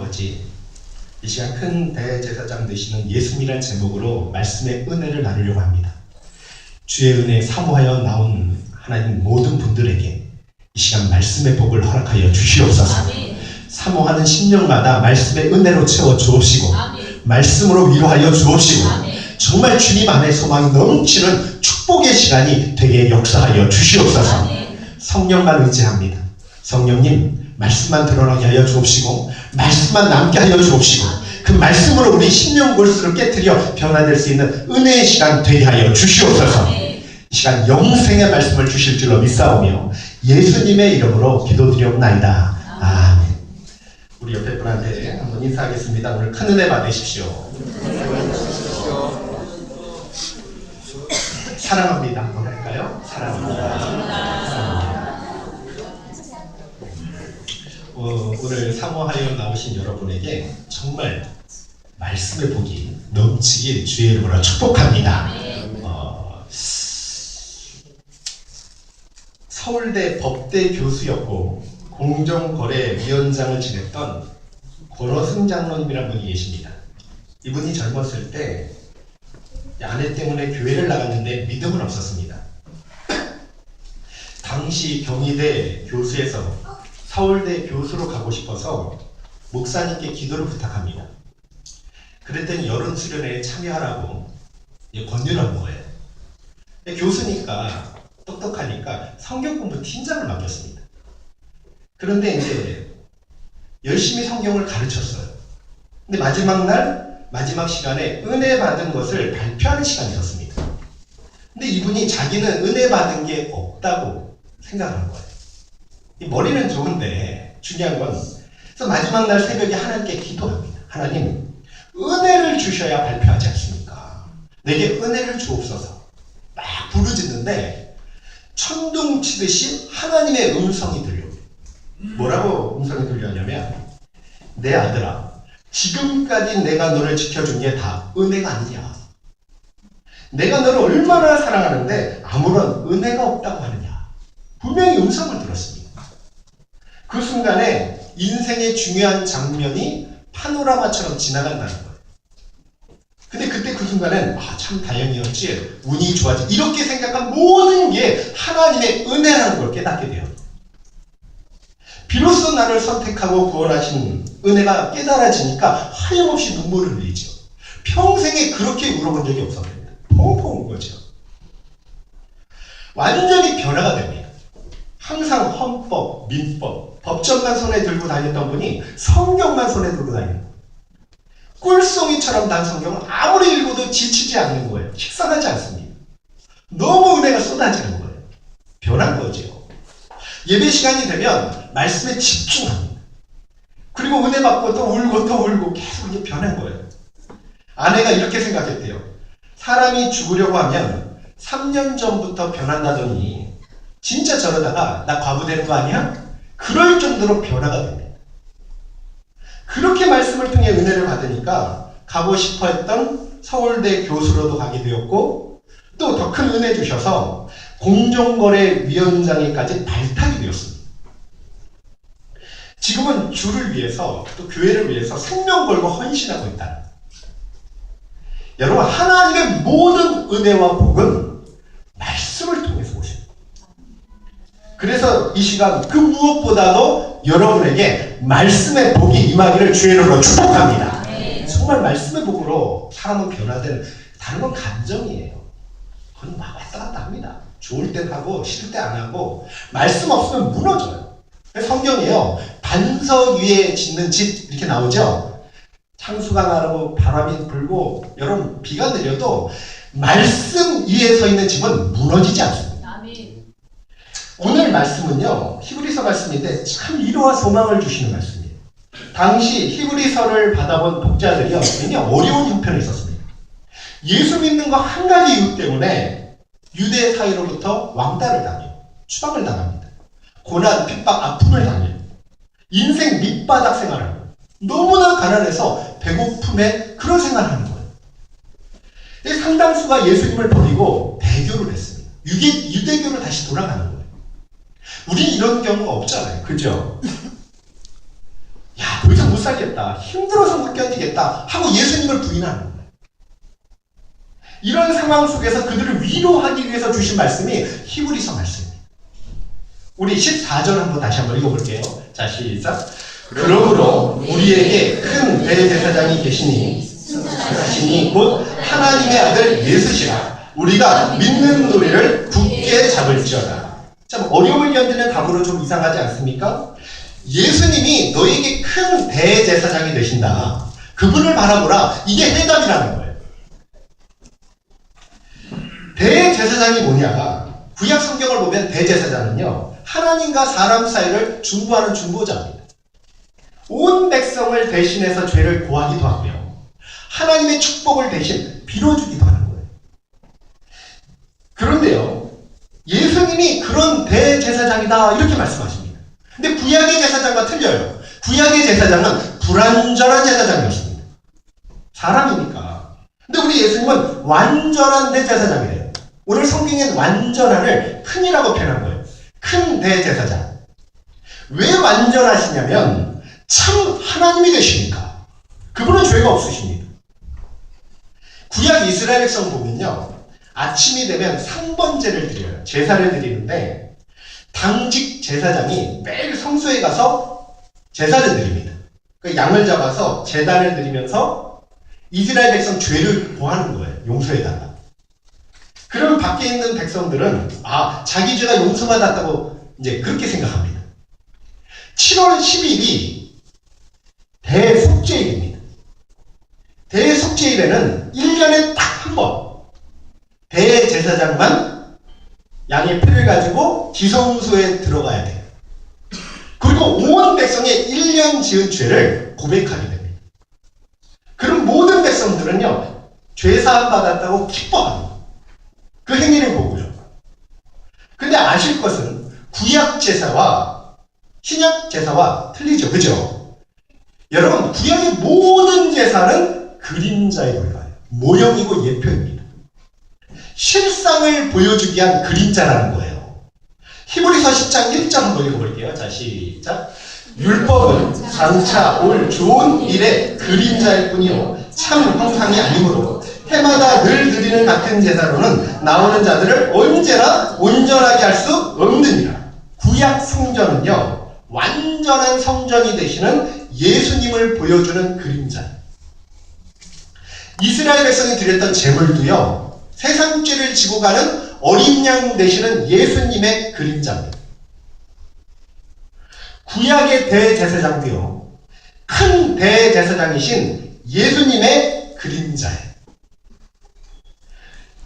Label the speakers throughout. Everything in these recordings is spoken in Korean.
Speaker 1: 아버지, 이 시간 큰 대제사장 되시는 예수님이라는 제목으로 말씀의 은혜를 나누려고 합니다. 주의 은혜 사모하여 나온 하나님 모든 분들에게 이 시간 말씀의 복을 허락하여 주시옵소서.
Speaker 2: 아멘.
Speaker 1: 사모하는 심령마다 말씀의 은혜로 채워 주옵시고
Speaker 2: 아멘.
Speaker 1: 말씀으로 위로하여 주옵시고
Speaker 2: 아멘.
Speaker 1: 정말 주님 안에 소망이 넘치는 축복의 시간이 되게 역사하여 주시옵소서.
Speaker 2: 아멘.
Speaker 1: 성령만 의지합니다. 성령님 말씀만 드러나게 하여 주옵시고 말씀만 남게 하여 주옵시고 그 말씀으로 우리 심령 골수를 깨트려 변화될 수 있는 은혜의 시간 되게 하여 주시옵소서.
Speaker 2: 아멘.
Speaker 1: 이 시간 영생의 말씀을 주실 줄로 믿사오며 예수님의 이름으로 기도드리옵나이다. 아멘. 우리 옆에 분한테 한번 인사하겠습니다. 오늘 큰 은혜 받으십시오. 사랑합니다. 한번 할까요? 사랑합니다. 오늘 사모하여 나오신 여러분에게 정말 말씀의 복이 넘치길 주의 이름으로 축복합니다. 서울대 법대 교수였고 공정거래위원장을 지냈던 권호승 장로님이라는 분이 계십니다. 이분이 젊었을 때 아내 때문에 교회를 나갔는데 믿음은 없었습니다. 당시 경희대 교수에서 서울대 교수로 가고 싶어서 목사님께 기도를 부탁합니다. 그랬더니 여론 수련회에 참여하라고 권유를 한 거예요. 교수니까 똑똑하니까 성경 공부 팀장을 맡겼습니다. 그런데 이제 열심히 성경을 가르쳤어요. 근데 마지막 시간에 은혜 받은 것을 발표하는 시간이 있었습니다. 근데 이분이 자기는 은혜 받은 게 없다고 생각한 거예요. 이 머리는 좋은데 중요한 건 그래서 마지막 날 새벽에 하나님께 기도합니다. 하나님, 은혜를 주셔야 발표하지 않습니까? 내게 은혜를 주옵소서. 막 부르짖는데 천둥 치듯이 하나님의 음성이 들려요. 뭐라고 음성이 들려냐면 내 아들아, 지금까지 내가 너를 지켜준 게 다 은혜가 아니냐. 내가 너를 얼마나 사랑하는데 아무런 은혜가 없다고 하느냐. 분명히 음성을 들었습니다. 그 순간에 인생의 중요한 장면이 파노라마처럼 지나간다는 거예요. 근데 그때 그 순간엔 참 다행이었지, 운이 좋아지, 이렇게 생각한 모든 게 하나님의 은혜라는 걸 깨닫게 돼요. 비로소 나를 선택하고 구원하신 은혜가 깨달아지니까 하염없이 눈물을 흘리죠. 평생에 그렇게 울어본 적이 없었습니다. 펑펑 운 거죠. 완전히 변화가 됩니다. 항상 헌법, 민법, 법전만 손에 들고 다녔던 분이 성경만 손에 들고 다니는 거예요. 꿀송이처럼 단 성경을 아무리 읽어도 지치지 않는 거예요. 식상하지 않습니다. 너무 은혜가 쏟아지는 거예요. 변한 거죠. 예배 시간이 되면 말씀에 집중합니다. 그리고 은혜 받고 또 울고 계속 이제 변한 거예요. 아내가 이렇게 생각했대요. 사람이 죽으려고 하면 3년 전부터 변한다더니 진짜 저러다가 나 과부 되는 거 아니야? 그럴 정도로 변화가 됩니다. 그렇게 말씀을 통해 은혜를 받으니까 가고 싶어 했던 서울대 교수로도 가게 되었고 또 더 큰 은혜 주셔서 공정거래위원장에까지 발탁이 되었습니다. 지금은 주를 위해서 또 교회를 위해서 생명 걸고 헌신하고 있다. 여러분, 하나님의 모든 은혜와 복은 말씀을 통해서 오십니다. 그래서 이 시간 그 무엇보다도 여러분에게 말씀의 복이 임하기를 주의 이름으로 축복합니다. 정말 말씀의 복으로 사람은 변화되는, 다른 건 감정이에요. 그건 막 왔다 갔다 합니다. 좋을 땐 하고 싫을 때 안 하고 말씀 없으면 무너져요. 성경이에요. 반석 위에 짓는 집 이렇게 나오죠. 창수가 나르고 바람이 불고 여러분 비가 내려도 말씀 위에 서 있는 집은 무너지지 않습니다. 오늘 말씀은요, 히브리서 말씀인데 참 위로와 소망을 주시는 말씀이에요. 당시 히브리서를 받아본 독자들이요, 굉장히 어려운 형편에 있었습니다. 예수 믿는 거 한 가지 이유 때문에 유대 사회로부터 왕따를 당해요. 추방을 당합니다. 고난, 핍박, 아픔을 당해요. 인생 밑바닥 생활을 해요. 너무나 가난해서 배고픔에 그런 생활을 하는 거예요. 상당수가 예수님을 버리고 배교를 했습니다. 유대교로 다시 돌아가는 거예요. 우리 이런 경우가 없잖아요. 그죠? 야, 더 이상 못 살겠다, 힘들어서 못 견디겠다 하고 예수님을 부인하는 거예요. 이런 상황 속에서 그들을 위로하기 위해서 주신 말씀이 히브리서 말씀입니다. 우리 14절 한번 다시 한번 읽어볼게요. 자, 시작. 그러므로 우리에게 큰 대제사장이 계시니 곧 하나님의 아들 예수시라. 우리가 믿는 도리를 굳게 잡을지어다. 참 어려움을 견디는 답으로 좀 이상하지 않습니까? 예수님이 너에게 큰 대제사장이 되신다. 그분을 바라보라. 이게 해답이라는 거예요. 대제사장이 뭐냐? 구약 성경을 보면 대제사장은요, 하나님과 사람 사이를 중보하는 중보자입니다. 온 백성을 대신해서 죄를 고하기도 하고요, 하나님의 축복을 대신 빌어주기도 하는 거예요. 그런데요, 예수님이 그런 대제사장이다 이렇게 말씀하십니다. 근데 구약의 제사장과 틀려요. 구약의 제사장은 불완전한 제사장이었습니다. 사람이니까. 근데 우리 예수님은 완전한 대제사장이래요. 오늘 성경엔 완전한을 큰이라고 표현한 거예요. 큰 대제사장. 왜 완전하시냐면 참 하나님이 되시니까. 그분은 죄가 없으십니다. 구약 이스라엘 백성 보면요, 아침이 되면 상번제를 드려요. 제사를 드리는데 당직 제사장이 매일 성소에 가서 제사를 드립니다. 그 양을 잡아서 제단을 드리면서 이스라엘 백성 죄를 고하는 거예요. 용서해달라. 그럼 밖에 있는 백성들은 자기 죄가 용서받았다고 이제 그렇게 생각합니다. 7월 10일이 대속죄일입니다. 대속죄일에는 1년에 딱 한 번 대제사장만 양의 피를 가지고 지성소에 들어가야 돼요. 그리고 온 백성의 1년 지은 죄를 고백하게 됩니다. 그럼 모든 백성들은요, 죄사함 받았다고 기뻐합니다. 그 행위를 보고요. 근데 아실 것은 구약 제사와 신약 제사와 틀리죠. 그죠? 여러분, 구약의 모든 제사는 그림자에 불과해요. 모형이고 예표입니다. 실상을 보여주기 위한 그림자라는 거예요. 히브리서 10장 1절 한번 읽어볼게요. 자, 시작. 율법은 장차 올 좋은 일의 그림자일 뿐이요 참 형상이 아니므로 해마다 늘 드리는 같은 제사로는 나오는 자들을 언제나 온전하게 할 수 없느니라. 구약 성전은요, 완전한 성전이 되시는 예수님을 보여주는 그림자. 이스라엘 백성이 드렸던 제물도요, 세상 죄를 지고 가는 어린 양 되시는 예수님의 그림자입니다. 구약의 대제사장도요, 큰 대제사장이신 예수님의 그림자예요.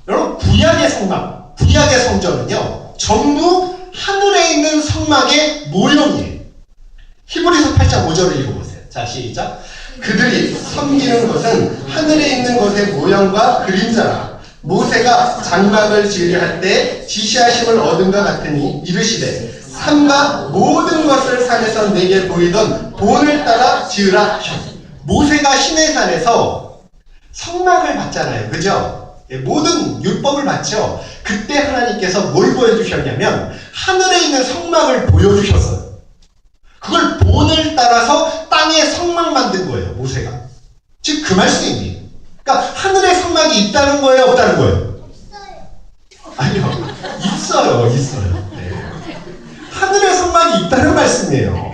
Speaker 1: 여러분, 구약의 성막, 구약의 성전은요, 전부 하늘에 있는 성막의 모형이에요. 히브리서 8장 5절을 읽어보세요. 자, 시작. 그들이 섬기는 것은 하늘에 있는 것의 모형과 그림자라. 모세가 장막을 지으려 할 때 지시하심을 얻은 것 같으니 이르시되 산과 모든 것을 산에서 내게 보이던 본을 따라 지으라 하셨습니다. 모세가 시내산에서 성막을 봤잖아요. 그죠? 모든 율법을 봤죠. 그때 하나님께서 뭘 보여주셨냐면 하늘에 있는 성막을 보여주셨어요. 그걸 본을 따라서 땅에 성막 만든 거예요. 모세가. 즉 그 말씀입니다. 그러니까 하늘에 성막이 있다는 거예요? 없다는 거예요? 있어요. 아니요. 있어요. 네. 하늘에 성막이 있다는 말씀이에요.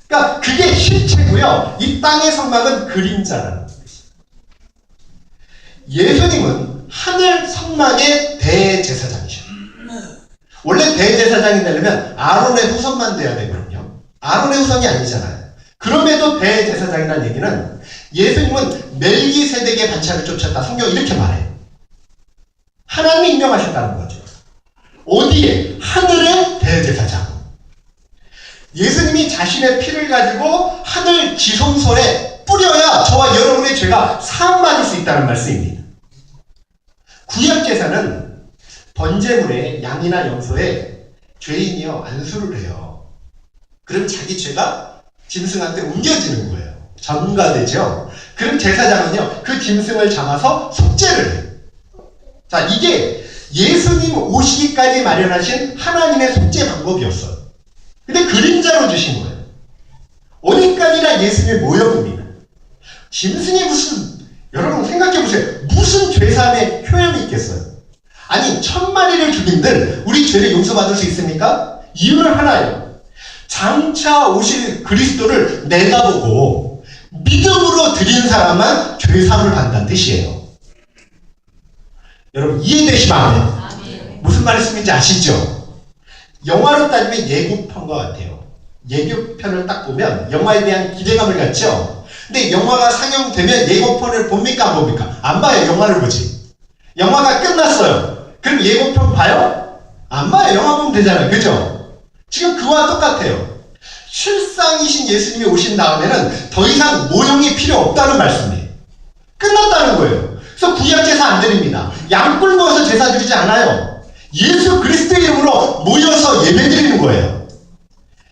Speaker 1: 그러니까 그게 실체고요. 이 땅의 성막은 그림자라는 거예요. 예수님은 하늘 성막의 대제사장이셔요. 원래 대제사장이 되려면 아론의 후손만 돼야 되거든요. 아론의 후손이 아니잖아요. 그럼에도 대제사장이라는 얘기는 예수님은 멜기세덱의 반차를 쫓았다. 성경이 이렇게 말해요. 하나님이 임명하셨다는 거죠. 어디에? 하늘의 대제사장. 예수님이 자신의 피를 가지고 하늘 지성소에 뿌려야 저와 여러분의 죄가 사함받을 수 있다는 말씀입니다. 구약 제사는 번제물에 양이나 염소에 죄인이요 안수를 해요. 그럼 자기 죄가 짐승한테 옮겨지는 거예요. 전가되죠. 그럼 제사장은요 그 짐승을 잡아서 속죄를 해요. 자, 이게 예수님 오시기까지 마련하신 하나님의 속죄 방법이었어요. 근데 그림자로 주신 거예요. 어디까지나 예수님의 모형입니다. 짐승이 여러분 생각해보세요. 무슨 죄사함에 효용이 있겠어요? 아니 1000마리를 죽인들 우리 죄를 용서받을 수 있습니까? 이유는 하나예요. 장차 오실 그리스도를 내다보고 믿음으로 드린 사람만 죄사함을 받는다는 뜻이에요. 여러분 이해되시면 아멘. 무슨 말씀인지 아시죠? 영화로 따지면 예고편과 같아요. 예고편을 딱 보면 영화에 대한 기대감을 갖죠? 근데 영화가 상영되면 예고편을 봅니까 안 봅니까? 안 봐요. 영화를 보지. 영화가 끝났어요. 그럼 예고편 봐요? 안 봐요. 영화 보면 되잖아요. 그죠? 지금 그와 똑같아요. 실상이신 예수님이 오신 다음에는 더 이상 모형이 필요 없다는 말씀이에요. 끝났다는 거예요. 그래서 구약 제사 안 드립니다. 양뿔 모여서 제사 드리지 않아요. 예수 그리스도의 이름으로 모여서 예배 드리는 거예요.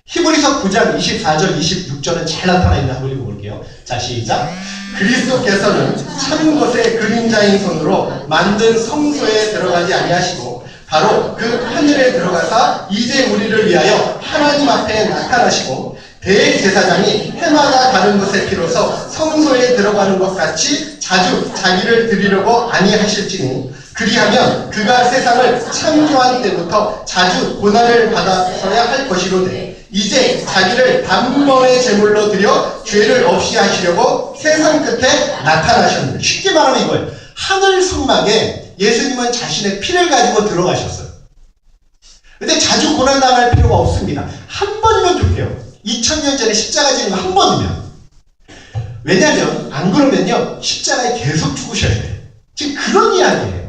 Speaker 1: 히브리서 9장 24절 26절은 잘 나타나 있는 한번 읽어볼게요. 자 시작. 그리스도께서는 참 것의 그림자인 손으로 만든 성소에 들어가지 아니하시고 바로 그 하늘에 들어가사 이제 우리를 위하여 하나님 앞에 나타나시고 대제사장이 해마다 다른 곳에 비로소 성소에 들어가는 것 같이 자주 자기를 드리려고 아니하실지니 그리하면 그가 세상을 창조한 때부터 자주 고난을 받았어야 할 것이로되 이제 자기를 단번에 제물로 드려 죄를 없이 하시려고 세상 끝에 나타나셨는데 쉽게 말하면 이거예요. 하늘 성막에 예수님은 자신의 피를 가지고 들어가셨어요. 근데 자주 고난당할 필요가 없습니다. 한 번이면 좋게요. 2000년 전에 십자가 지는 거 한 번이면. 왜냐하면 안 그러면요 십자가에 계속 죽으셔야 돼요. 지금 그런 이야기예요.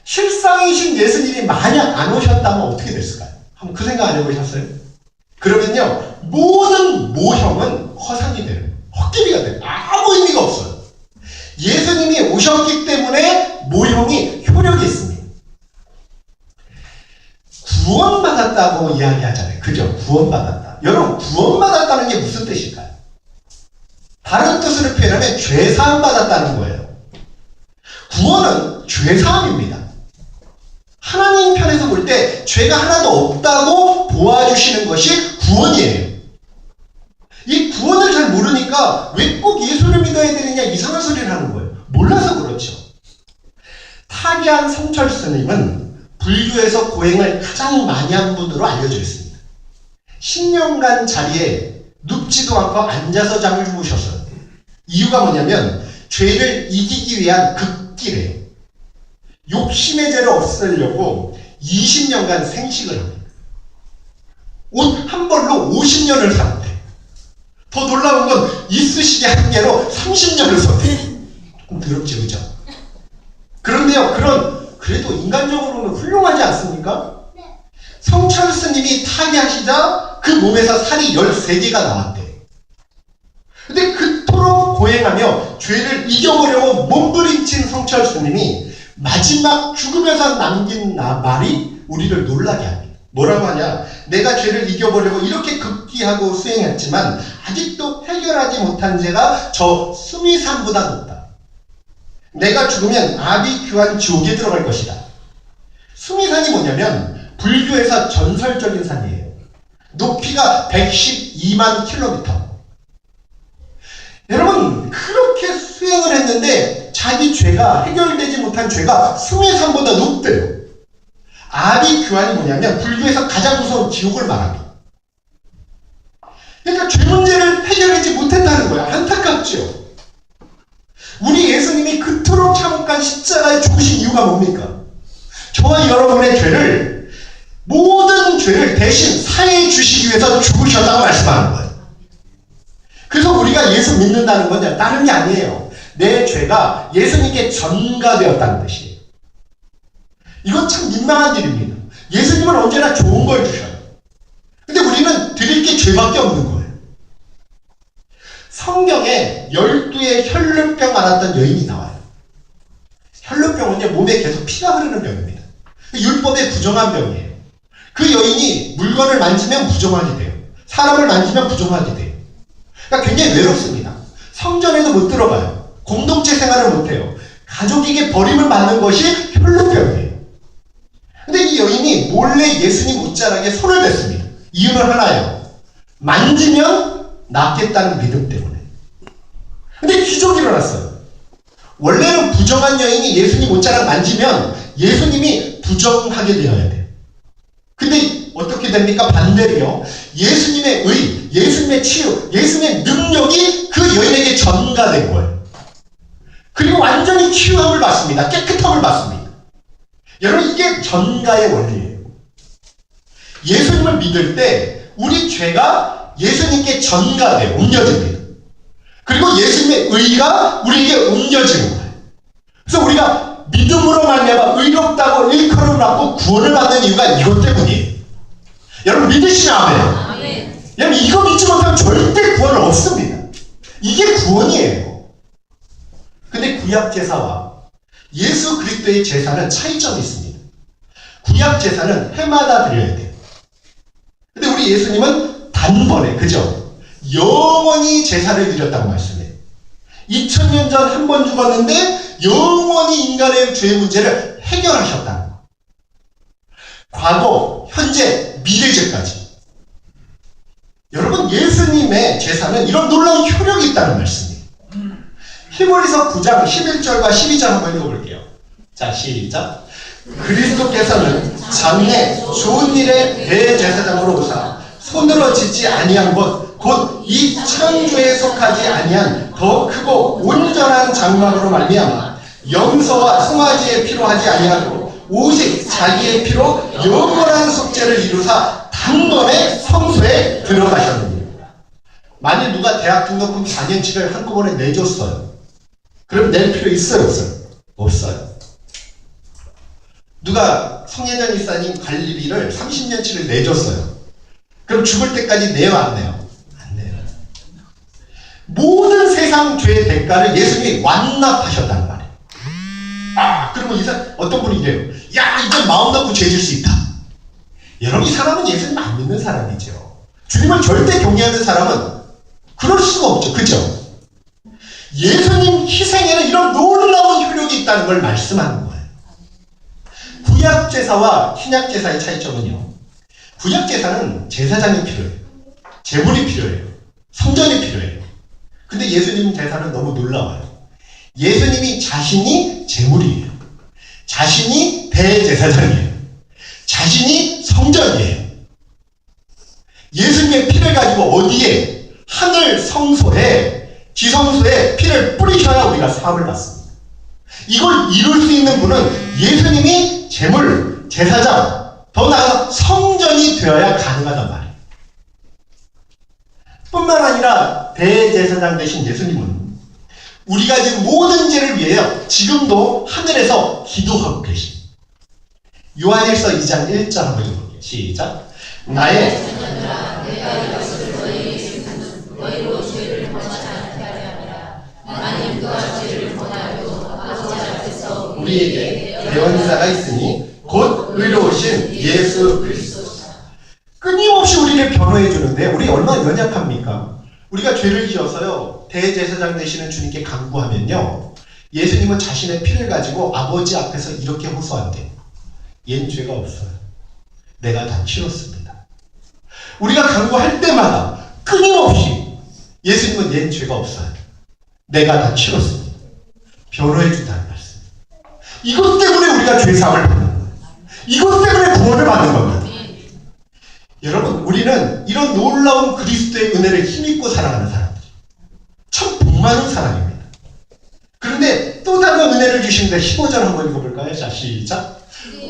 Speaker 1: 실상이신 예수님이 만약 안 오셨다면 어떻게 됐을까요? 한번 그 생각 안 해보셨어요? 그러면요 모든 모형은 허상이 돼요. 헛개비가 돼요. 아무 의미가 없어요. 예수님이 오셨기 때문에 모형이 효력이 있습니다. 구원받았다고 이야기하잖아요. 그죠? 구원받았다. 여러분 구원받았다는 게 무슨 뜻일까요? 다른 뜻으로 표현하면 죄사함 받았다는 거예요. 구원은 죄사함입니다. 하나님 편에서 볼 때 죄가 하나도 없다고 보아주시는 것이 구원이에요. 이 구원을 잘 모르니까 왜 꼭 예수를 믿어야 되느냐 이상한 소리를 하는 거예요. 몰라서 그렇죠. 타계한 성철 스님은 불교에서 고행을 가장 많이 한 분으로 알려져 있습니다. 10년간 자리에 눕지도 않고 앉아서 잠을 주무셨어요. 이유가 뭐냐면 죄를 이기기 위한 극기래요. 욕심의 죄를 없애려고 20년간 생식을 합니다. 옷 한 벌로 50년을 살았대. 더 놀라운 건 이쑤시개 한 개로 30년을 썼대. 좀 더럽지 그죠? 그런데요 그래도 인간적으로는 훌륭하지 않습니까? 네. 성철 스님이 타계하시자 그 몸에서 살이 13개가 나왔대. 근데 그토록 고행하며 죄를 이겨보려고 몸부림친 성철 스님이 마지막 죽으면서 남긴 말이 우리를 놀라게 합니다. 뭐라고 하냐? 내가 죄를 이겨보려고 이렇게 극기하고 수행했지만 아직도 해결하지 못한 죄가 저 수미산보다 높다. 내가 죽으면 아비규환 지옥에 들어갈 것이다. 수미산이 뭐냐면 불교에서 전설적인 산이에요. 높이가 112만 킬로미터. 여러분 그렇게 수행을 했는데 자기 죄가 해결되지 못한 죄가 수미산보다 높대요. 아비규환이 뭐냐면 불교에서 가장 무서운 지옥을 말합니다. 그러니까 죄 문제를 해결하지 못했다는 거야. 안타깝죠. 우리 예수님이 그토록 참혹한 십자가에 죽으신 이유가 뭡니까? 저와 여러분의 죄를 모든 죄를 대신 사해 주시기 위해서 죽으셨다고 말씀하는 거예요. 그래서 우리가 예수 믿는다는 건 다른 게 아니에요. 내 죄가 예수님께 전가되었다는 뜻이에요. 이건 참 민망한 일입니다. 예수님은 언제나 좋은 걸 주셔요. 근데 우리는 드릴 게 죄밖에 없는 거예요. 성경에 12의 혈루병 앓았던 여인이 나와요. 혈루병은요 몸에 계속 피가 흐르는 병입니다. 율법에 부정한 병이에요. 그 여인이 물건을 만지면 부정하게 돼요. 사람을 만지면 부정하게 돼요. 그러니까 굉장히 외롭습니다. 성전에도 못 들어가요. 공동체 생활을 못해요. 가족에게 버림을 받는 것이 혈루병이에요. 근데 이 여인이 몰래 예수님 옷자락에 손을 댔습니다. 이유는 하나예요. 만지면 낫겠다는 믿음 때문에. 근데 기적이 일어났어요. 원래는 부정한 여인이 예수님 옷자락 만지면 예수님이 부정하게 되어야 돼요. 근데 어떻게 됩니까? 반대로요. 예수님의 의, 예수님의 치유, 예수님의 능력이 그 여인에게 전가된 거예요. 그리고 완전히 치유함을 받습니다. 깨끗함을 받습니다. 여러분, 이게 전가의 원리예요. 예수님을 믿을 때 우리 죄가 예수님께 전가돼요. 옮겨집니다. 그리고 예수님의 의가 우리에게 옮겨지는 거예요. 그래서 우리가 믿음으로 말미암아 의롭다고 일컬음을 받고 구원을 받는 이유가 이것 때문이에요. 여러분, 믿으시면 아멘. 여러분, 이거 믿지 못하면 절대 구원은 없습니다. 이게 구원이에요. 근데 구약 제사와 예수 그리스도의 제사는 차이점이 있습니다. 구약 제사는 해마다 드려야 돼요. 근데 우리 예수님은 단번에, 그죠? 영원히 제사를 드렸다고 말씀해요. 2000년 전 한 번 죽었는데 영원히 인간의 죄 문제를 해결하셨다는 거. 과거, 현재, 미래죄까지. 여러분, 예수님의 제사는 이런 놀라운 효력이 있다는 말씀이에요. 히브리서 9장 11절과 12절 한번 읽어볼게요. 자, 시작. 그리스도께서는 장래 좋은 일의 대제사장으로 오사 손으로 짓지 아니한 것 곧 이 창조에 속하지 아니한 더 크고 온전한 장막으로 말미암아 염소와 송아지의 피로 하지 아니하고 오직 자기의 피로 영원한 속죄를 이루사 단번에 성소에 들어가셨느니라. 만일 누가 대학 등록금 4년치를 한꺼번에 내줬어요. 그럼 낼 필요 있어요, 없어요? 없어요. 누가 성혜전 이사님 관리비를 30년치를 내줬어요. 그럼 죽을 때까지 내요, 안 내요? 안 내요. 모든 세상 죄의 대가를 예수님이 완납하셨다는 말이에요. 그러면 어떤 분이 이래요. 야, 이제 마음 놓고 죄질 수 있다. 여러분, 이 사람은 예수님 안 믿는 사람이죠. 주님을 절대 경외하는 사람은 그럴 수가 없죠. 그죠? 예수님 희생에는 이런 놀라운 효력이 있다는 걸 말씀하는 거예요. 구약제사와 신약제사의 차이점은요. 구약제사는 제사장이 필요해요. 제물이 필요해요. 성전이 필요해요. 근데 예수님 제사는 너무 놀라워요. 예수님이 자신이 제물이에요. 자신이 대제사장이에요. 자신이 성전이에요. 예수님의 피를 가지고 어디에? 하늘 성소에, 지성소에 피를 뿌리셔야 우리가 사함을 받습니다. 이걸 이룰 수 있는 분은 예수님이 제물, 제사장, 더 나아가서 성전이 되어야 가능하단 말이에요. 뿐만 아니라 대제사장 되신 예수님은 우리가 지금 모든 죄를 위하여 지금도 하늘에서 기도하고 계십니다. 요한일서 2장 1절 한번 읽어볼게요. 시작. 나의
Speaker 2: 자녀들아, 내가 이것을 너희에게 주는 너희로 죄를 범하지 않게 하려 함이라. 만일 그가 죄를 범하여도 아버지 앞에서
Speaker 1: 우리에게 대언자가 있으니 곧 의로우신 예수 그리스도. 끊임없이 우리를 변호해 주는데 우리 얼마나 연약합니까? 우리가 죄를 지어서요, 대제사장 되시는 주님께 간구하면요, 예수님은 자신의 피를 가지고 아버지 앞에서 이렇게 호소한대요. 얜 죄가 없어요. 내가 다 치렀습니다. 우리가 간구할 때마다 끊임없이 예수님은 얜 죄가 없어요. 내가 다 치렀습니다. 변호해 준다는 말씀. 이것 때문에 우리가 죄사함을 받는 거예요. 이것 때문에 구원을 받는 겁니다. 여러분, 우리는 이런 놀라운 그리스도의 은혜를 힘입고 살아가는 사람들이에요. 참 복 많은 사람입니다. 그런데 또 다른 은혜를 주시는데 15절 한번 읽어볼까요? 자, 시작.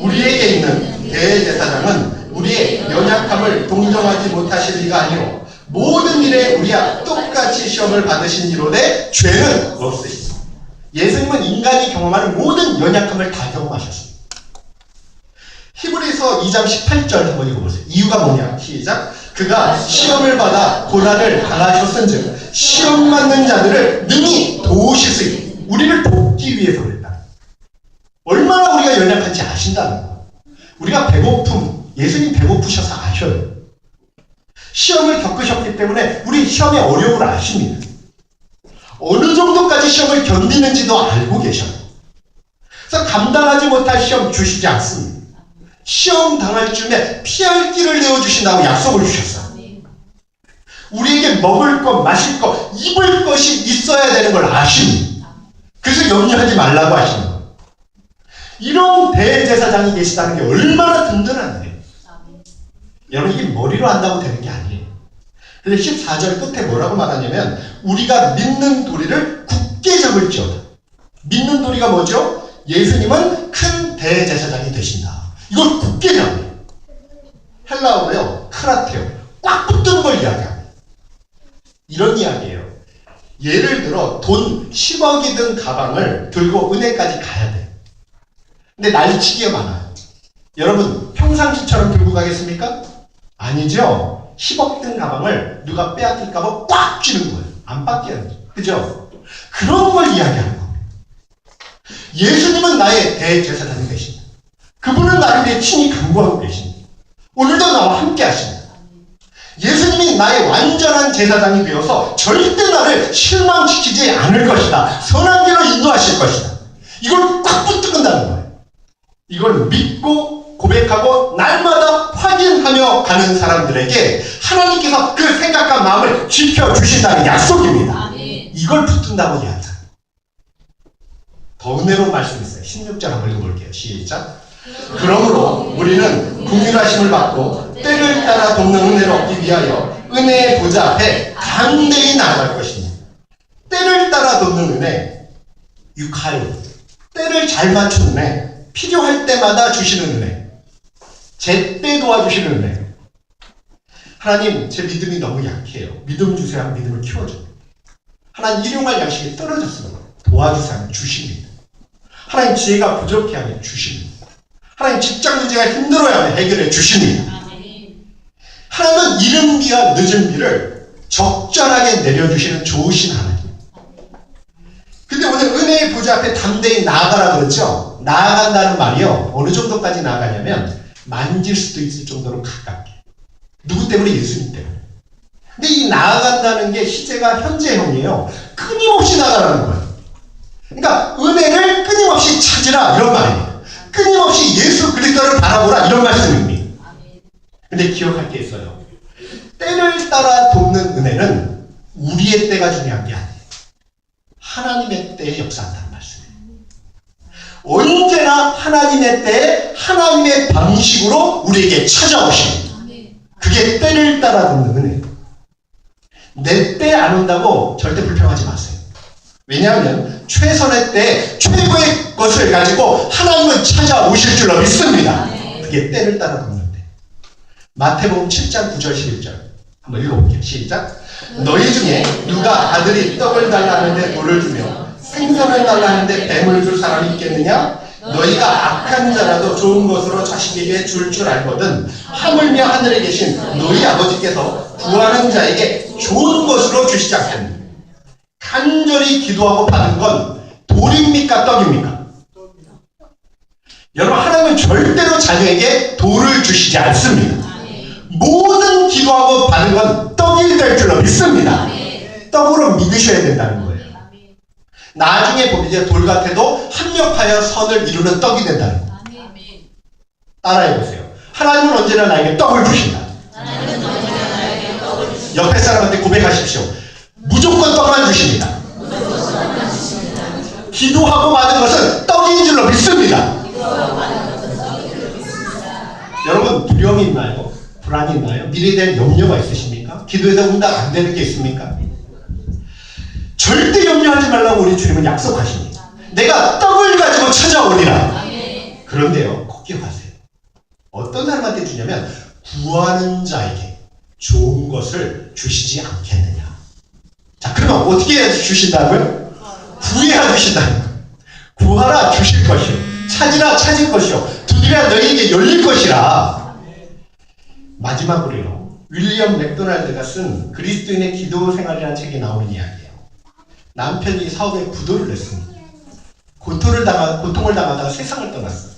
Speaker 1: 우리에게 있는 대제사장은 우리의 연약함을 동정하지 못하실 리가 아니오 모든 일에 우리와 똑같이 시험을 받으신 이로되 죄는 없으시오. 예수님은 인간이 경험하는 모든 연약함을 다 경험하셨습니다. 히브리서 2장 18절 한번 읽어보세요. 이유가 뭐냐? 시작. 그가 시험을 받아 고난을 당하셨은즉 시험 받는 자들을 능히 도우실 수 있고, 우리를 돕기 위해서 그랬다. 얼마나 우리가 연약한지 아신다는 거예요. 우리가 배고픔, 예수님 배고프셔서 아셔요. 시험을 겪으셨기 때문에 우리 시험의 어려움을 아십니다. 어느 정도까지 시험을 견디는지도 알고 계셔요. 그래서 감당하지 못할 시험 주시지 않습니다. 시험 당할 쯤에 피할 길을 내어주신다고 약속을 주셨어요. 우리에게 먹을 것, 마실 것, 입을 것이 있어야 되는 걸 아십니다. 그래서 염려하지 말라고 하시는 거예요. 이런 대제사장이 계시다는 게 얼마나 든든한데. 여러분, 이게 머리로 한다고 되는 게 아니에요. 그래서 14절 끝에 뭐라고 말하냐면 우리가 믿는 도리를 굳게 잡을지어다. 믿는 도리가 뭐죠? 예수님은 큰 대제사장이 되신다. 이걸 굳게 잡아요. 헬라어로요, 크라테오, 꽉 붙는 걸 이야기합니다. 이런 이야기예요. 예를 들어 돈 10억이 든 가방을 들고 은행까지 가야 돼요. 근데 날치기가 많아요. 여러분, 평상시처럼 들고 가겠습니까? 아니죠. 10억 든 가방을 누가 빼앗길까봐 꽉 쥐는 거예요. 안 뺏겨요. 그죠? 그런 걸 이야기하는 겁니다. 예수님은 나의 대제사장이 되십니다. 그분은 나를 위해 친히 간구하고 계십니다. 오늘도 나와 함께 하십니다. 예수님이 나의 완전한 제사장이 되어서 절대 나를 실망시키지 않을 것이다. 선한 길로 인도하실 것이다. 이걸 꽉 붙든다는 거예요. 이걸 믿고 고백하고 날마다 확인하며 가는 사람들에게 하나님께서 그 생각과 마음을 지켜주신다는 약속입니다. 이걸 붙든다고 이야기합니다. 더 은혜로운 말씀이 있어요. 16절 한번 읽어볼게요. 시작. 그러므로 우리는 긍휼하심을 받고 때를 따라 돕는 은혜를 얻기 위하여 은혜의 보좌 앞에 담대히 나아갈 것입니다. 때를 따라 돕는 은혜, 유카요, 때를 잘 맞추는 은혜, 필요할 때마다 주시는 은혜, 제때 도와주시는 은혜. 하나님, 제 믿음이 너무 약해요. 믿음 주세요 하면 믿음을 키워줘요. 하나님, 일용할 양식이 떨어졌습니다. 도와주세요 하면 주십니다. 하나님, 지혜가 부족해 하면 주십니다. 하나님, 직장 문제가 힘들어야 하면 해결해 주십니다. 하나님은 이른 비와 늦은 비를 적절하게 내려주시는 좋으신 하나님. 근데 오늘 은혜의 보좌 앞에 담대히 나아가라 그랬죠? 나아간다는 말이요, 어느 정도까지 나아가냐면 만질 수도 있을 정도로 가깝게. 누구 때문에? 예수님 때문에. 근데 이 나아간다는 게 시제가 현재형이에요. 끊임없이 나아가라는 거예요. 그러니까 은혜를 끊임없이 찾으라 이런 말입니다. 끊임없이 예수 그리스도를 바라보라 이런 말씀입니다. 근데 기억할 게 있어요. 때를 따라 돕는 은혜는 우리의 때가 중요한 게 아니에요. 하나님의 때에 역사한다는 말씀이에요. 언제나 하나님의 때에 하나님의 방식으로 우리에게 찾아오십니다. 그게 때를 따라 돕는 은혜예요. 내 때 안 온다고 절대 불평하지 마세요. 왜냐하면 최선의 때 최고의 것을 가지고 하나님은 찾아오실 줄로 믿습니다. 그게 때를 따라 돕는 때. 마태복음 7장 9절 11절 한번 읽어볼게요. 시작. 너희 중에 누가 아들이 떡을 달라 하는데 돌을 주며 생선을 달라 하는데 뱀을 줄 사람이 있겠느냐? 너희가 악한 자라도 좋은 것으로 자식에게 줄 알거든 하물며 하늘에 계신 너희 아버지께서 구하는 자에게 좋은 것으로 주시지 않겠느냐? 간절히 기도하고 받은 건 돌입니까 떡입니까? 여러분, 하나님은 절대로 자녀에게 돌을 주시지 않습니다. 모든 기도하고 받은 건 떡이 될 줄로 믿습니다. 떡으로 믿으셔야 된다는 거예요. 나중에 보면 돌 같아도 합력하여 선을 이루는 떡이 된다는 거예요. 따라해보세요. 하나님은 언제나 나에게 떡을 주신다. 옆에 사람한테 고백하십시오. 무조건 떡만 주십니다. 기도하고 받은 것은 떡인 줄로 믿습니다. 여러분, 두려움이 있나요? 불안이 있나요? 미래에 대한 염려가 있으십니까? 기도에서 응답 안 되는 게 있습니까? 절대 염려하지 말라고 우리 주님은 약속하십니다. 내가 떡을 가지고 찾아오리라. 그런데요, 꼭 기억하세요. 어떤 사람한테 주냐면 구하는 자에게 좋은 것을 주시지 않겠느냐. 자, 그러면 어떻게 해야 주신다고요? 구해야 주신다는 거예요. 구하라 주실 것이요, 찾으라 찾을 것이요, 두드리라 너희에게 열릴 것이라. 마지막으로요, 윌리엄 맥도날드가 쓴 그리스도인의 기도 생활이라는 책에 나오는 이야기예요. 남편이 사업에 부도를 냈습니다. 고통을 당하다가 세상을 떠났어요.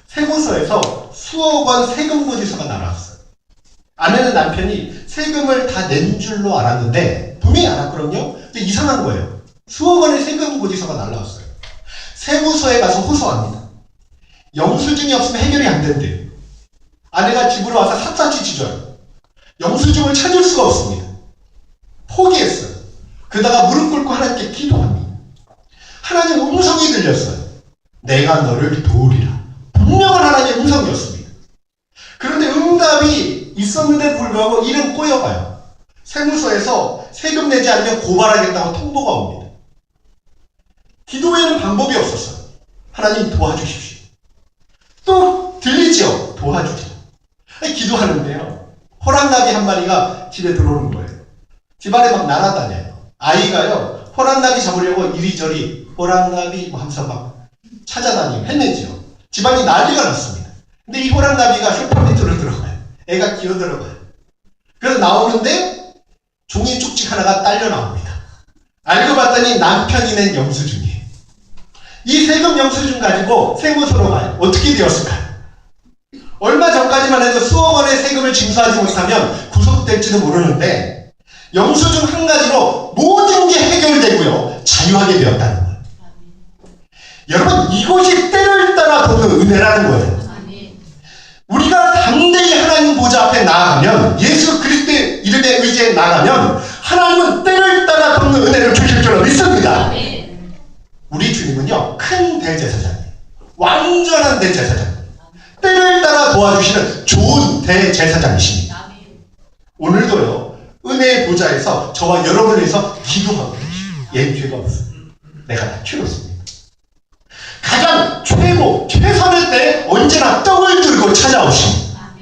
Speaker 1: 세무서에서 수억 원 세금 고지서가 날아왔어요. 아내는 남편이 세금을 다 낸 줄로 알았는데, 분명히 알았거든요. 근데 이상한 거예요. 수억 원의 세금 고지서가 날아왔어요. 세무서에 가서 호소합니다. 영수증이 없으면 해결이 안 된대요. 아내가 집으로 와서 샅샅이 뒤져요. 영수증을 찾을 수가 없습니다. 포기했어요. 그러다가 무릎 꿇고 하나님께 기도합니다. 하나님 음성이 들렸어요. 내가 너를 도우리라. 분명한 하나님의 음성이었습니다. 그런데 응답이 있었는데 불구하고 일은 꼬여가요. 세무서에서 세금 내지 않으면 고발하겠다고 통보가 옵니다. 기도에는 방법이 없었어요. 하나님 도와주십시오. 또 들리죠? 도와주세요. 기도하는데요. 호랑나비 한 마리가 집에 들어오는 거예요. 집안에 막 날아다녀요. 아이가요. 호랑나비 잡으려고 이리저리 호랑나비 하면서 막 찾아다니고 했는지요. 집안이 난리가 났습니다. 근데 이 호랑나비가 쇼파 밑으로 들어가요. 애가 기어 들어가요. 그래서 나오는데 종이 쪽지 하나가 딸려 나옵니다. 알고 봤더니 남편이 낸 영수증이에요. 이 세금 영수증 가지고 세무서로 가요. 어떻게 되었을까요? 얼마 전까지만 해도 수억 원의 세금을 징수하지 못하면 구속될지도 모르는데 영수증 한 가지로 모든 게 해결되고요. 자유하게 되었다는 거예요. 여러분, 이것이 때를 따라 보는 은혜라는 거예요. 우리가 담대히 하나님 보좌 앞에 나아가면, 예수 그리스도의 이름에 의지해 나아가면 하나님은 때를 따라 돕는 은혜를 주실 줄로 믿습니다. 우리 주님은요, 큰 대제사장이에요. 완전한 대제사장. 때를 따라 도와주시는 좋은 대제사장이십니다. 오늘도요, 은혜의 보좌에서 저와 여러분을 위해서 기도하고 계십니다. 얘 죄가 없어요. 내가 다 키웠습니다. 가장 최고, 최선의 때 언제나 떡을 들고 찾아오십니다.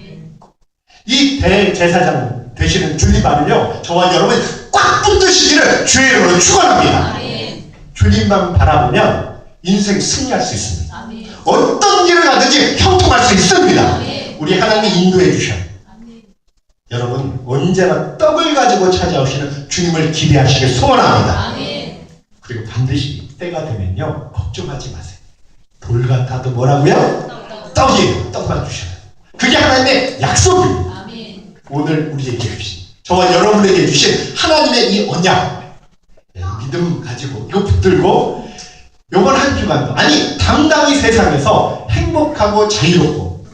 Speaker 1: 이 대제사장 되시는 주님만은요, 저와 여러분이 꽉 붙드시기를 주의 이름으로 축원합니다. 주님만 바라보면 인생 승리할 수 있습니다. 어떤 길을 가든지 형통할 수 있습니다. 우리 하나님이 인도해 주셔요. 여러분, 언제나 떡을 가지고 찾아오시는 주님을 기대하시길 소원합니다. 그리고 반드시 때가 되면요, 걱정하지 마세요. 돌 같아도 뭐라고요? 떡이에요. 떡만 주셔요. 그게 하나님의 약속입니다. 오늘 우리에게 주신, 저와 여러분에게 주신 하나님의 이 언약, 믿음 가지고 이거 붙들고 요번 한 주간도, 아니 당당히 세상에서 행복하고 자유롭고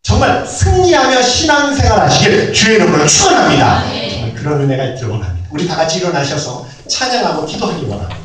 Speaker 1: 정말 승리하며 신앙생활 하시길 주의 이름으로 축원합니다. 정말 그런 은혜가 있기를 원합니다. 우리 다 같이 일어나셔서 찬양하고 기도하기 원합니다.